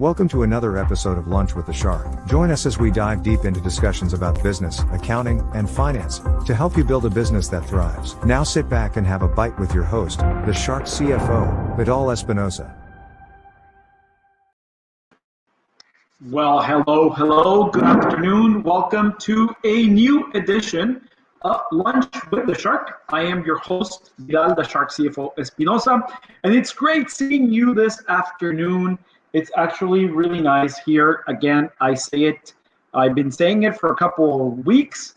Welcome to another episode of Lunch with the Shark. Join us as we dive deep into discussions about business, accounting, and finance to help you build a business that thrives. Now sit back and have a bite with your host, the Shark CFO, Vidal Espinosa. Well, hello, good afternoon. Welcome to a new edition of Lunch with the Shark. I am your host, Vidal, the Shark CFO Espinosa, and it's great seeing you this afternoon. It's actually really nice here. Again, I say it, I've been saying it for a couple of weeks,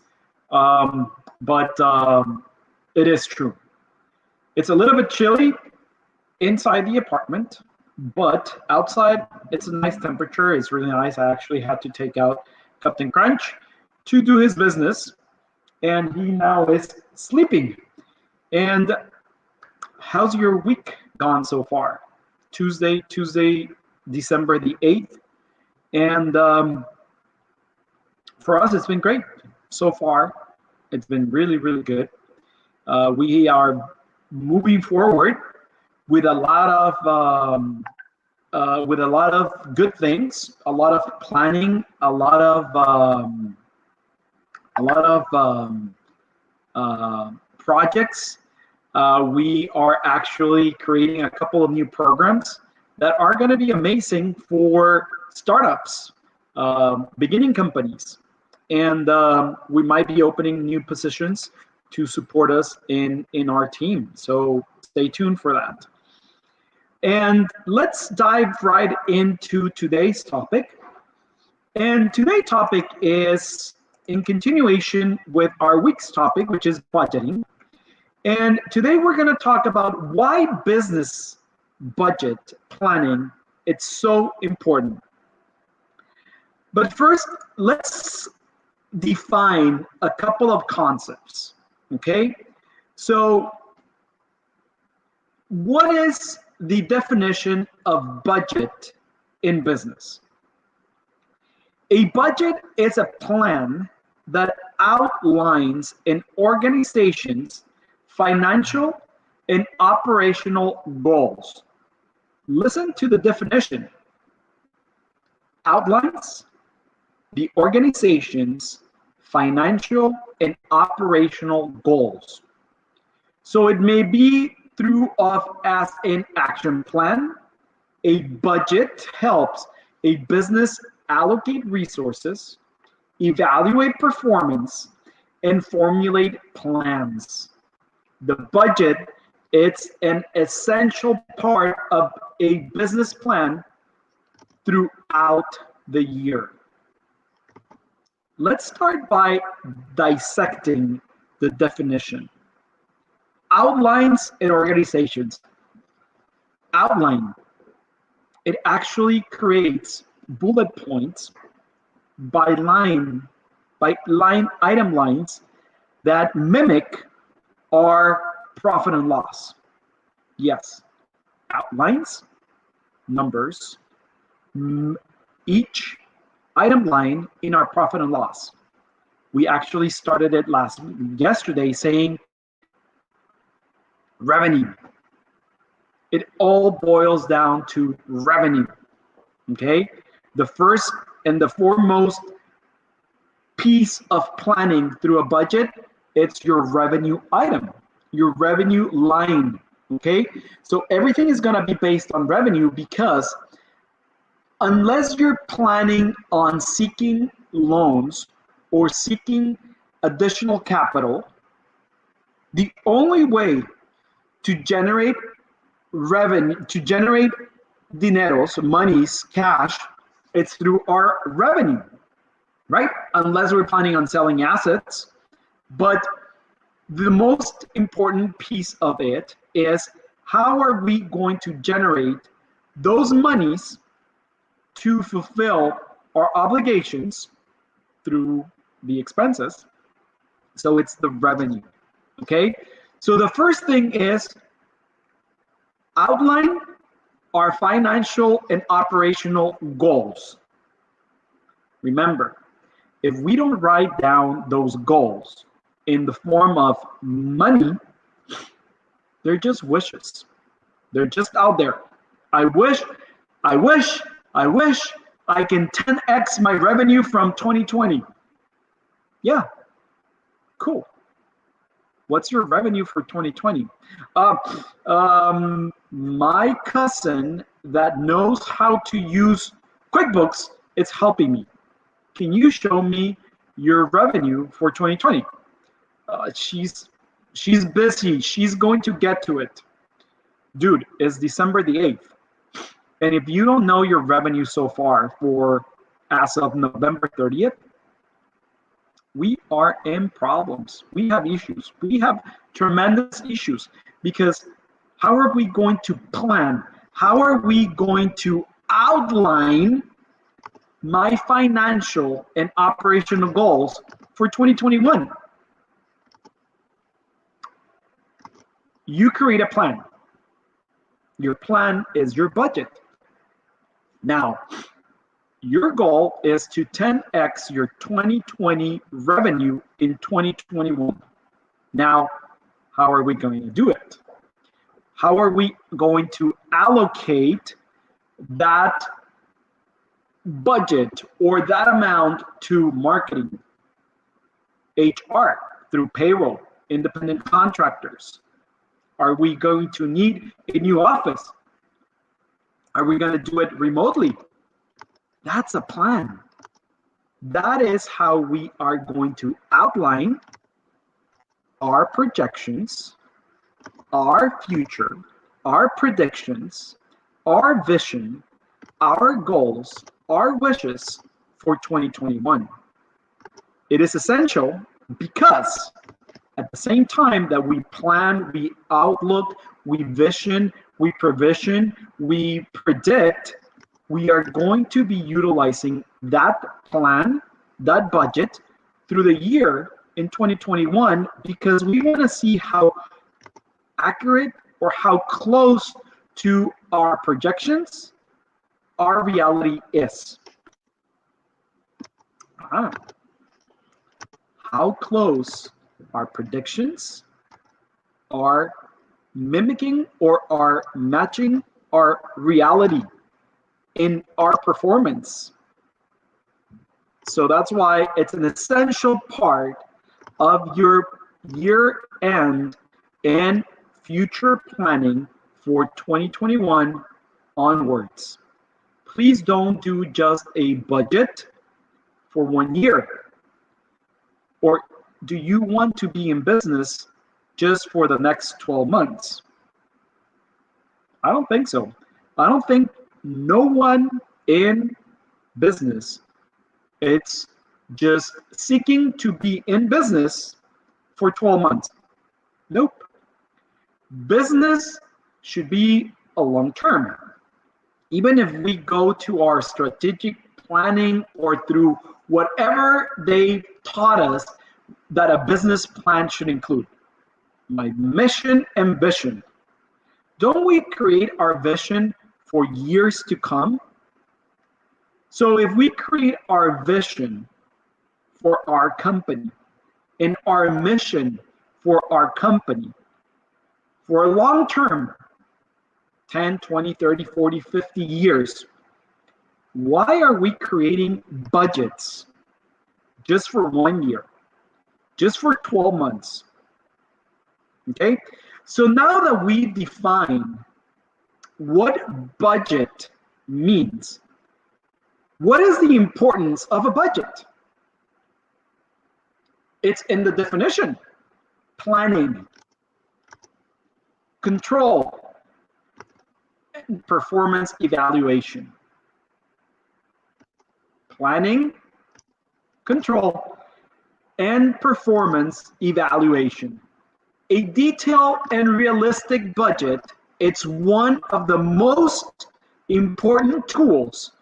but it is true. It's a little bit chilly inside the apartment, but outside it's a nice temperature. It's really nice. I actually had to take out Captain Crunch to do his business, and he now is sleeping. And how's your week gone so far? Tuesday, December the 8th. And for us, it's been great so far. It's been really, really good. We are moving forward with a lot of good things, a lot of planning, a lot of projects. We are actually creating a couple of new programs that are going to be amazing for startups, beginning companies, and we might be opening new positions to support us in our team. So stay tuned for that. And let's dive right into today's topic. And today's topic is in continuation with our week's topic, which is budgeting. And today we're going to talk about why business budget planning it's so important. But first, let's define a couple of concepts. Okay, so what is the definition of budget in business? A budget is a plan that outlines an organization's financial and operational goals. Listen to the definition. Outlines the organization's financial and operational goals. So it may be through of as an action plan. A budget helps a business allocate resources, evaluate performance, and formulate plans. The budget, it's an essential part of a business plan throughout the year. Let's start by dissecting the definition. Outlines in organizations. Outline. It actually creates bullet points by line item lines that mimic our profit and loss. Yes, outlines, numbers, each item line in our profit and loss. We actually started it yesterday saying revenue. It all boils down to revenue. Okay, the first and the foremost piece of planning through a budget, it's your revenue item, your revenue line. Okay, so everything is going to be based on revenue, because unless you're planning on seeking loans or seeking additional capital, the only way to generate revenue, to generate dineros, monies, cash, it's through our revenue, right? Unless we're planning on selling assets. But the most important piece of it is, how are we going to generate those monies to fulfill our obligations through the expenses? So it's the revenue. Okay, so the first thing is outline our financial and operational goals. Remember, if we don't write down those goals in the form of money, they're just wishes. They're just out there. I wish I wish I can 10x my revenue from 2020. Yeah, cool. What's your revenue for 2020? My cousin that knows how to use QuickBooks is helping me. Can you show me your revenue for 2020? She's busy. She's going to get to it. Dude, it's December the 8th. And if you don't know your revenue so far for as of November 30th, we are in problems. We have issues. We have tremendous issues because how are we going to plan? How are we going to outline my financial and operational goals for 2021? You create a plan. Your plan is your budget. Now, your goal is to 10x your 2020 revenue in 2021. Now, how are we going to do it? How are we going to allocate that budget or that amount to marketing, HR, through payroll, independent contractors? Are we going to need a new office? Are we going to do it remotely? That's a plan. That is how we are going to outline our projections, our future, our predictions, our vision, our goals, our wishes for 2021. It is essential because at the same time that we plan, we outlook, we vision, we provision, we predict, we are going to be utilizing that plan, that budget through the year in 2021 because we want to see how accurate or how close to our projections our reality is. How close our predictions are mimicking or are matching our reality in our performance. So that's why it's an essential part of your year-end and future planning for 2021 onwards. Please don't do just a budget for 1 year. Or do you want to be in business just for the next 12 months? I don't think so. I don't think no one in business, it's just seeking to be in business for 12 months. Nope. Business should be a long term. Even if we go to our strategic planning or through whatever they taught us that a business plan should include. My mission and vision. Don't we create our vision for years to come? So if we create our vision for our company and our mission for our company for a long term, 10, 20, 30, 40, 50 years, why are we creating budgets just for 1 year, just for 12 months? Okay, so now that we define what budget means, what is the importance of a budget? It's in the definition: planning, control, and performance evaluation. Planning, control, and performance evaluation. A detailed and realistic budget, it's one of the most important tools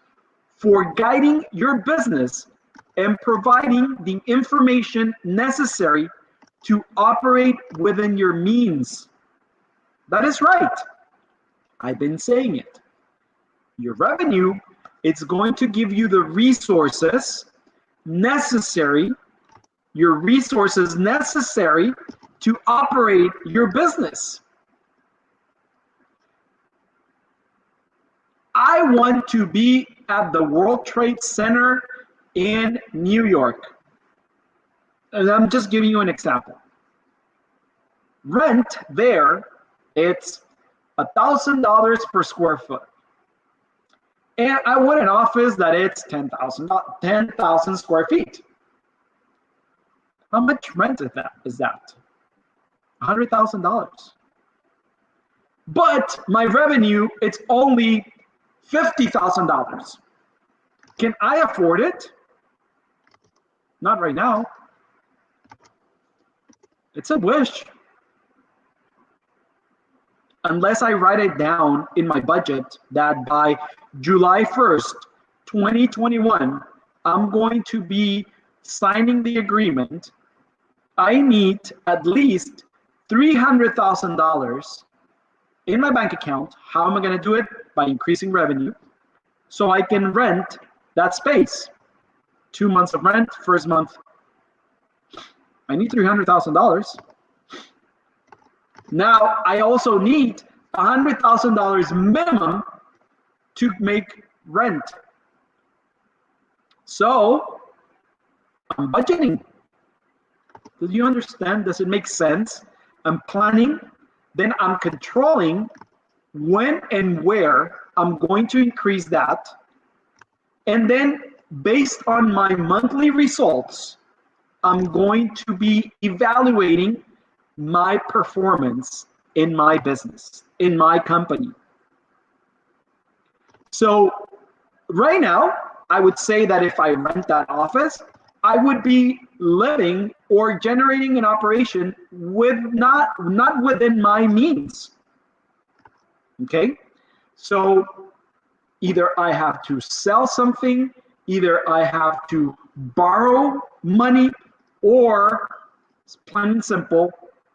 for guiding your business and providing the information necessary to operate within your means. That is right. I've been saying it. Your revenue, it's going to give you the resources necessary, to operate your business. I want to be at the World Trade Center in New York. And I'm just giving you an example. Rent there, it's $1,000 per square foot. And I want an office that it's 10,000 square feet. How much rent is that? $100,000. But my revenue, it's only $50,000. Can I afford it? Not right now. It's a wish. Unless I write it down in my budget that by July 1st, 2021, I'm going to be signing the agreement, I need at least $300,000 in my bank account. How am I going to do it? By increasing revenue, so I can rent that space. 2 months of rent, first month, I need $300,000. Now, I also need $100,000 minimum to make rent. So, I'm budgeting. Do you understand? Does it make sense? I'm planning, then I'm controlling when and where I'm going to increase that. And then, based on my monthly results, I'm going to be evaluating my performance in my business, in my company. So right now, I would say that if I rent that office, I would be living or generating an operation with not within my means. Okay? So either I have to sell something, either I have to borrow money, or it's plain and simple,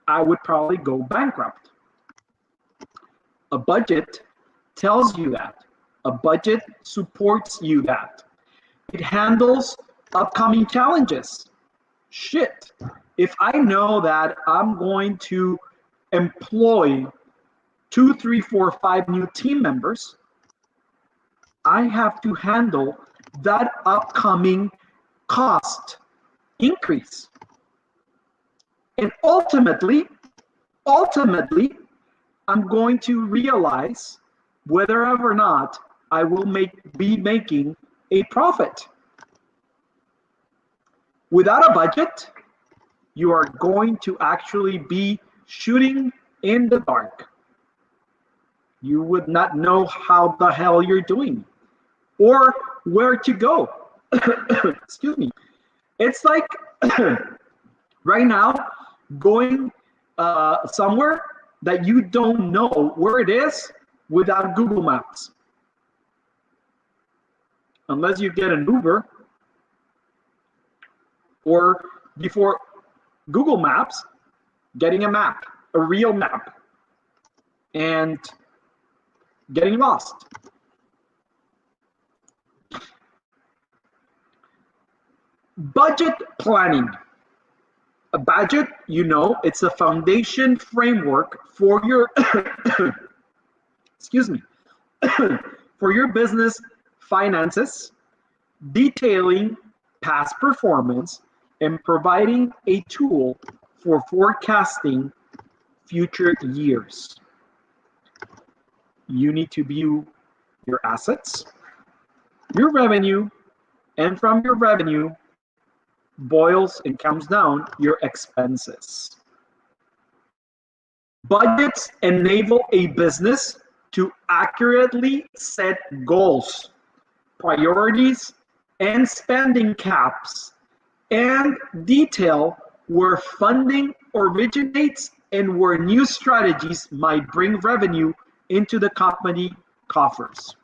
I would probably go bankrupt. A budget tells you that. A budget supports you that. It handles upcoming challenges. Shit. If I know that I'm going to employ 2, 3, 4, 5 new team members, I have to handle that upcoming cost increase. And ultimately, I'm going to realize whether or not I will be making a profit. Without a budget, you are going to actually be shooting in the dark. You would not know how the hell you're doing or where to go. Excuse me. It's like right now going somewhere that you don't know where it is without Google Maps. Unless you get an Uber, or before Google Maps, getting a map, a real map, and getting lost. Budget planning. A budget, you know, it's a foundation framework for your, excuse me, for your business finances, detailing past performance and providing a tool for forecasting future years. You need to view your assets, your revenue, and from your revenue boils and comes down your expenses. Budgets enable a business to accurately set goals, priorities, and spending caps, and detail where funding originates and where new strategies might bring revenue into the company coffers,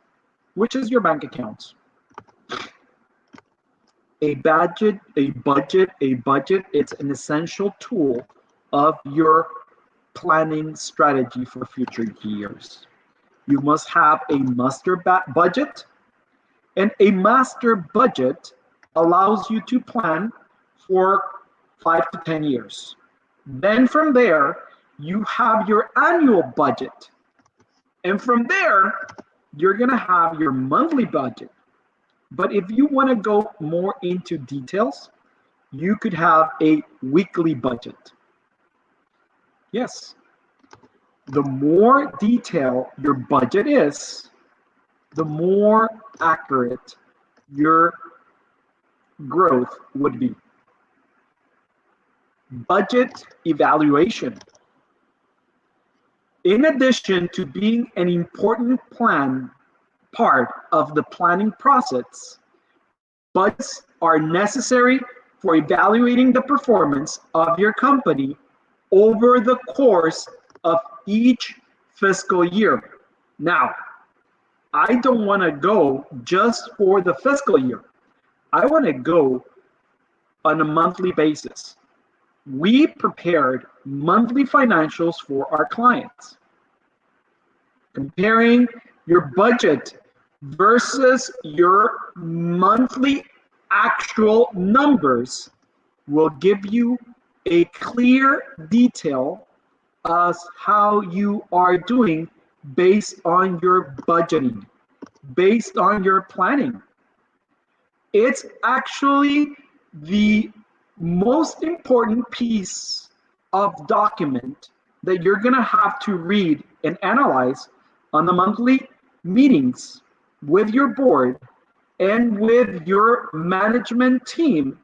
which is your bank accounts. A budget, it's an essential tool of your planning strategy for future years. You must have a master budget, and a master budget allows you to plan for 5 to 10 years. Then from there, you have your annual budget. And from there, you're going to have your monthly budget. But if you want to go more into details, you could have a weekly budget. Yes. The more detailed your budget is, the more accurate your growth would be. Budget evaluation. In addition to being an important part of the planning process, budgets are necessary for evaluating the performance of your company over the course of each fiscal year. Now, I don't want to go just for the fiscal year. I want to go on a monthly basis. We prepared monthly financials for our clients. Comparing your budget versus your monthly actual numbers will give you a clear detail of how you are doing based on your budgeting, based on your planning. It's actually the most important piece of document that you're going to have to read and analyze on the monthly meetings with your board and with your management team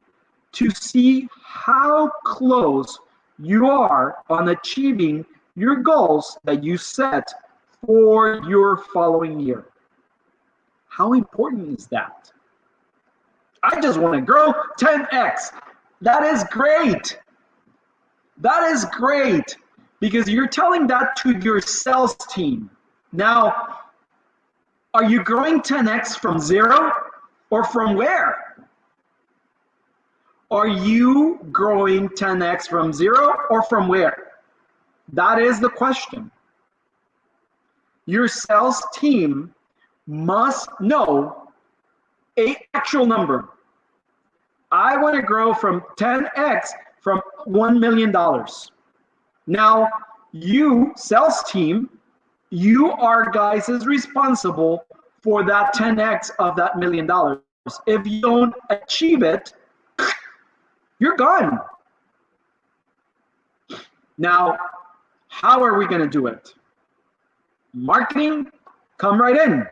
to see how close you are on achieving your goals that you set for your following year. How important is that? I just want to grow 10x. That is great. That is great because you're telling that to your sales team. Now, are you growing 10x from zero or from where? Are you growing 10x from zero or from where? That is the question. Your sales team must know an actual number. I want to grow from 10x from $1 million. Now, you, sales team, you are guys is responsible for that 10x of that $1 million. If you don't achieve it, you're gone. Now, how are we going to do it? Marketing, come right in.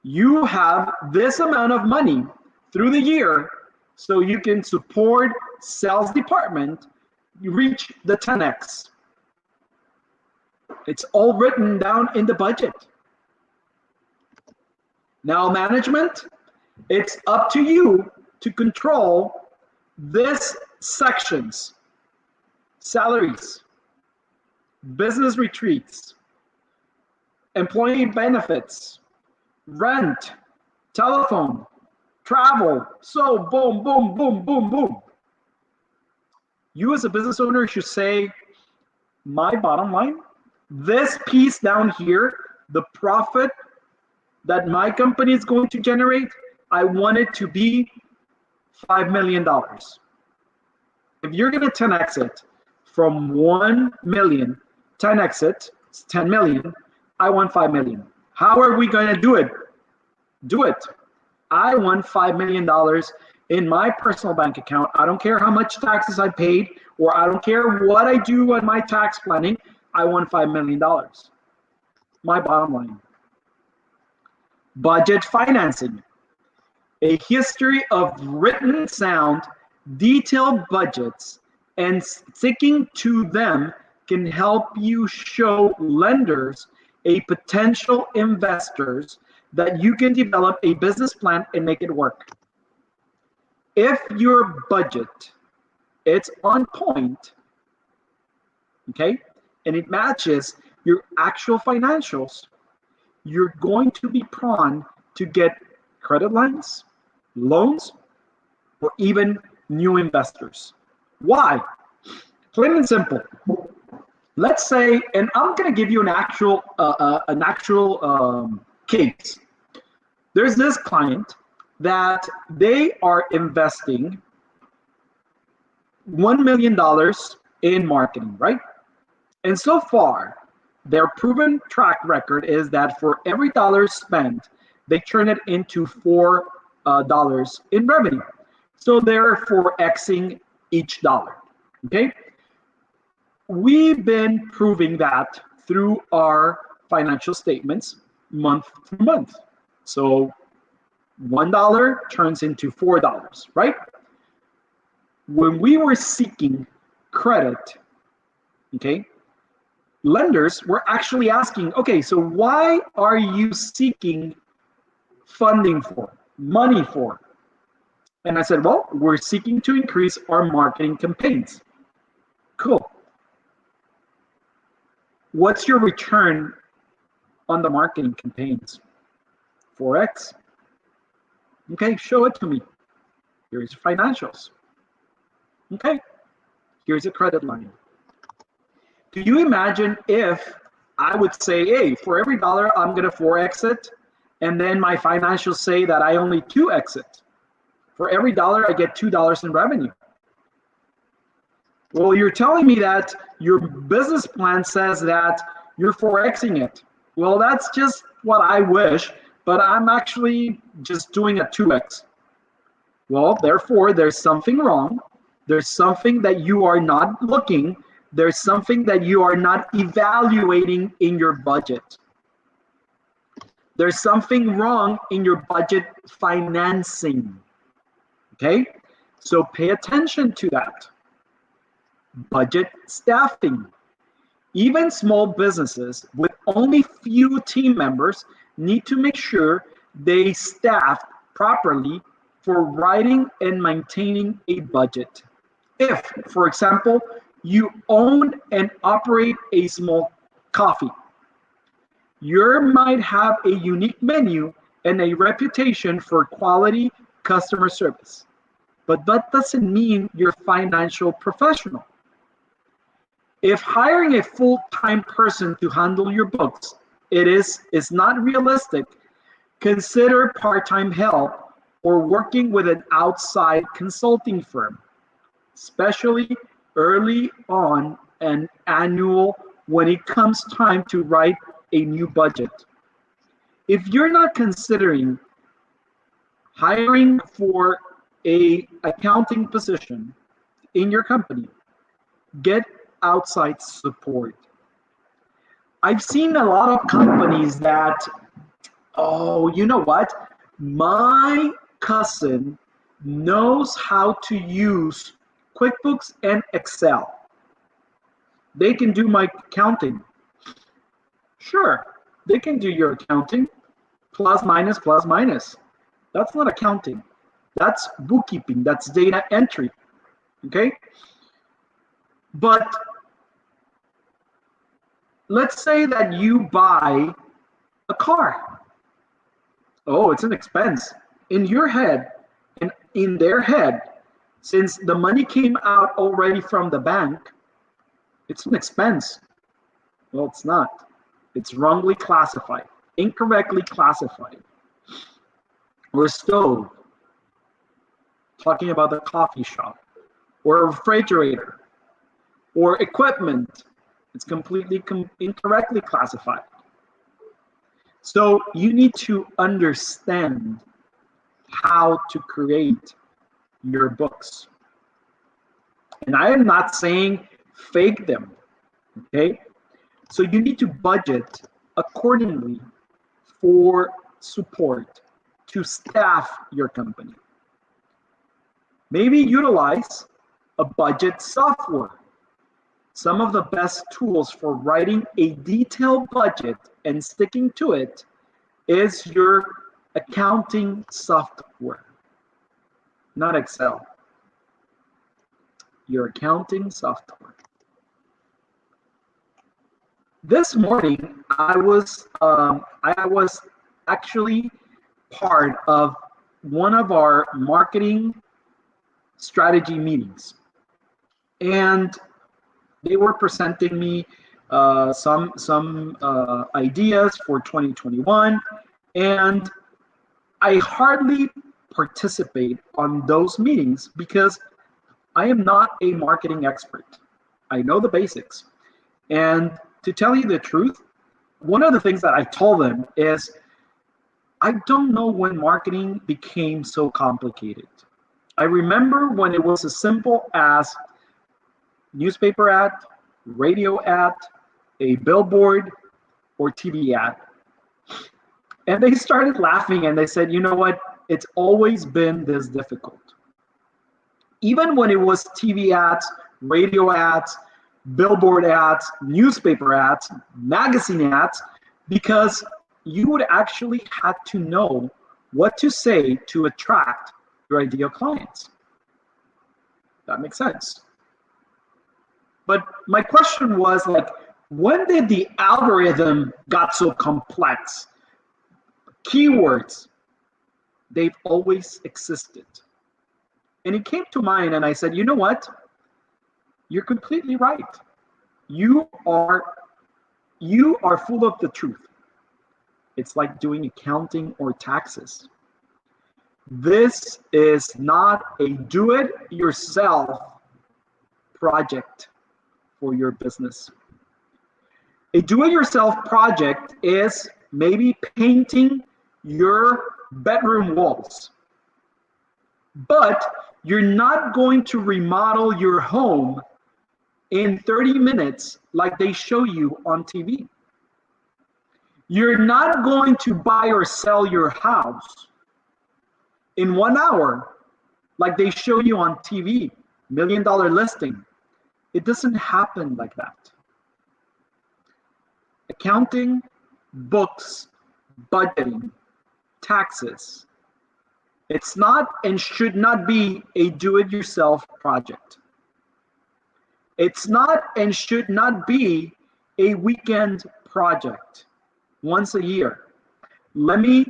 You have this amount of money through the year so you can support sales department, you reach the 10x. It's all written down in the budget. Now management, it's up to you to control this sections: salaries, business retreats, employee benefits, rent, telephone, travel. So boom, boom, boom, boom, boom. You as a business owner should say, my bottom line, this piece down here, the profit that my company is going to generate, I want it to be $5 million. If you're going to 10x it from 1 million, 10x it, it's 10 million, I want 5 million. How are we going to do it? Do it. I want $5 million in my personal bank account. I don't care how much taxes I paid, or I don't care what I do on my tax planning. I want $5 million. My bottom line. Budget financing. A history of written, sound, detailed budgets and sticking to them can help you show lenders a potential investors that you can develop a business plan and make it work. If your budget, it's on point, okay, and it matches your actual financials, you're going to be prone to get credit lines, loans, or even new investors. Why? Plain and simple. Let's say, and I'm going to give you an actual case. There's this client that they are investing $1 million in marketing, right? And so far, Their proven track record is that for every dollar spent, they turn it into $4 in revenue. So they're 4xing each dollar. Okay. We've been proving that through our financial statements month to month. So $1 turns into $4, right? When we were seeking credit, okay, lenders were actually asking, okay, so why are you seeking funding for, money for? And I said, well, we're seeking to increase our marketing campaigns. Cool. What's your return on the marketing campaigns? 4x. Okay, show it to me. Here's financials. Okay, here's a credit line. Do you imagine if I would say, hey, for every dollar, I'm going to 4x it, and then my financials say that I only 2x it? For every dollar, I get $2 in revenue. Well, you're telling me that your business plan says that you're 4xing it. Well, that's just what I wish, but I'm actually just doing a 2x. Well, therefore, there's something wrong. There's something that you are not looking. There's something that you are not evaluating in your budget. There's something wrong in your budget financing. Okay? So pay attention to that. Budget staffing. Even small businesses with only few team members need to make sure they staff properly for writing and maintaining a budget. If, for example, you own and operate a small coffee, you might have a unique menu and a reputation for quality customer service, but that doesn't mean you're a financial professional. If hiring a full-time person to handle your books is not realistic, consider part-time help or working with an outside consulting firm, especially early on and annual when it comes time to write a new budget. If you're not considering hiring for an accounting position in your company, get outside support. I've seen a lot of companies that, oh, you know what? My cousin knows how to use QuickBooks and Excel. They can do my accounting. Sure, they can do your accounting. Plus, minus, plus, minus. That's not accounting. That's bookkeeping. That's data entry. Okay? But let's say that you buy a car. Oh, it's an expense. In your head and in their head, since the money came out already from the bank, it's an expense. Well, it's not. It's wrongly classified, incorrectly classified. Or a stove, talking about the coffee shop, or a refrigerator, or equipment. It's completely incorrectly classified. So you need to understand how to create your books. And I am not saying fake them, okay? So you need to budget accordingly for support to staff your company. Maybe utilize a budget software. Some of the best tools for writing a detailed budget and sticking to it is your accounting software, not Excel. Your accounting software. This morning, I was actually part of one of our marketing strategy meetings, and they were presenting me some ideas for 2021, and I hardly participate on those meetings because I am not a marketing expert. I know the basics, and to tell you the truth, one of the things that I told them is, I don't know when marketing became so complicated. I remember when it was as simple as newspaper ad, radio ad, a billboard, or TV ad. And they started laughing and they said, you know what? It's always been this difficult. Even when it was TV ads, radio ads, billboard ads, newspaper ads, magazine ads, because you would actually have to know what to say to attract your ideal clients. That makes sense. But my question was, like, when did the algorithm got so complex? Keywords, they've always existed. And it came to mind and I said, you know what? You're completely right. You are full of the truth. It's like doing accounting or taxes. This is not a do-it-yourself project for your business. A do-it-yourself project is maybe painting your bedroom walls. But you're not going to remodel your home in 30 minutes like they show you on TV. You're not going to buy or sell your house in 1 hour like they show you on TV, $1 million listing. It doesn't happen like that. Accounting, books, budgeting, taxes. It's not and should not be a do-it-yourself project. It's not and should not be a weekend project once a year. Let me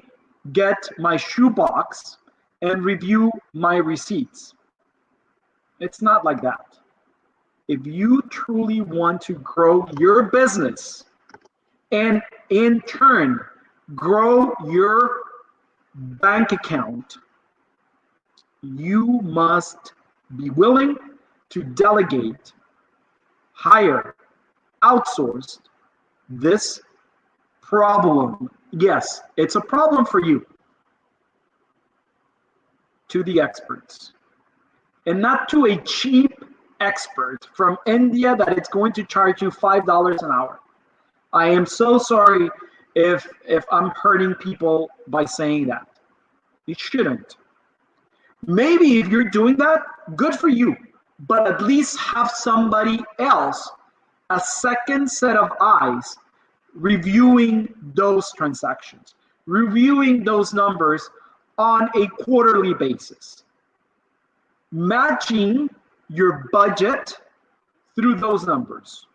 get my shoebox and review my receipts. It's not like that. If you truly want to grow your business and in turn grow your bank account, you must be willing to delegate, hire, outsource this problem. Yes, it's a problem for you, to the experts, and not to a cheap expert from India that it's going to charge you $5 an hour. I am so sorry if I'm hurting people by saying that. You shouldn't. Maybe if you're doing that, good for you, but at least have somebody else, a second set of eyes, reviewing those transactions, reviewing those numbers on a quarterly basis, matching your budget through those numbers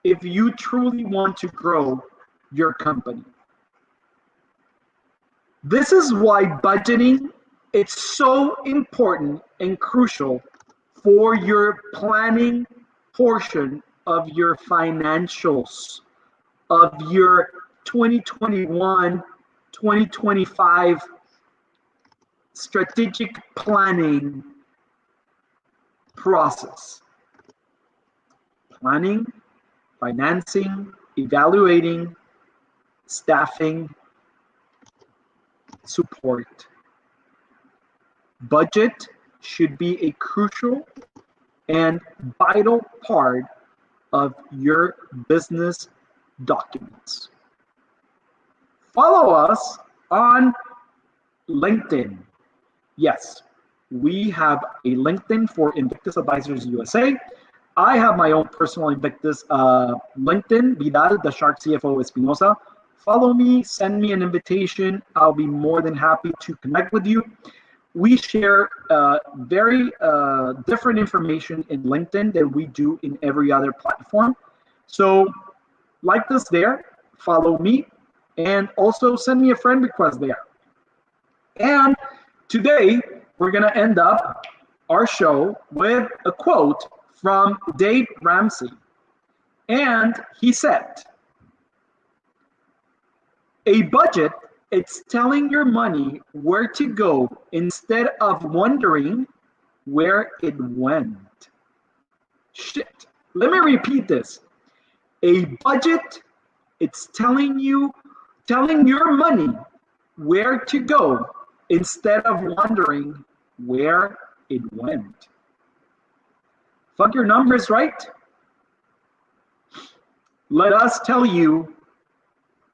if you truly want to grow your company. This is why budgeting is so important and crucial for your planning portion of your financials, of your 2021, 2025 strategic planning process. Planning, financing, evaluating, staffing, support. Budget should be a crucial and vital part of your business documents. Follow us on LinkedIn. Yes, we have a LinkedIn for Invictus Advisors USA. I have my own personal Invictus LinkedIn, Vidal, the Shark CFO Espinosa. Follow me, send me an invitation. I'll be more than happy to connect with you. We share very different information in LinkedIn than we do in every other platform. So like us there, follow me, and also send me a friend request there. And today, we're going to end up our show with a quote from Dave Ramsey. And he said, "A budget, it's telling your money where to go instead of wondering where it went." Shit. Let me repeat this. A budget, it's telling your money where to go instead of wondering where it went. Fuck your numbers, right? Let us tell you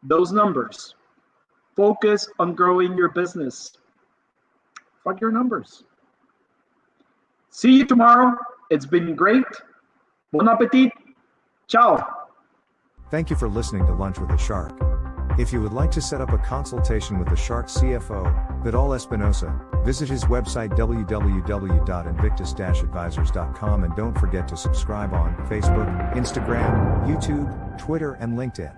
those numbers. Focus on growing your business. Fuck your numbers. See you tomorrow. It's been great. Bon appetit. Ciao. Thank you for listening to Lunch with the Shark. If you would like to set up a consultation with the Shark CFO, Vidal Espinosa, visit his website www.invictus-advisors.com and don't forget to subscribe on Facebook, Instagram, YouTube, Twitter, and LinkedIn.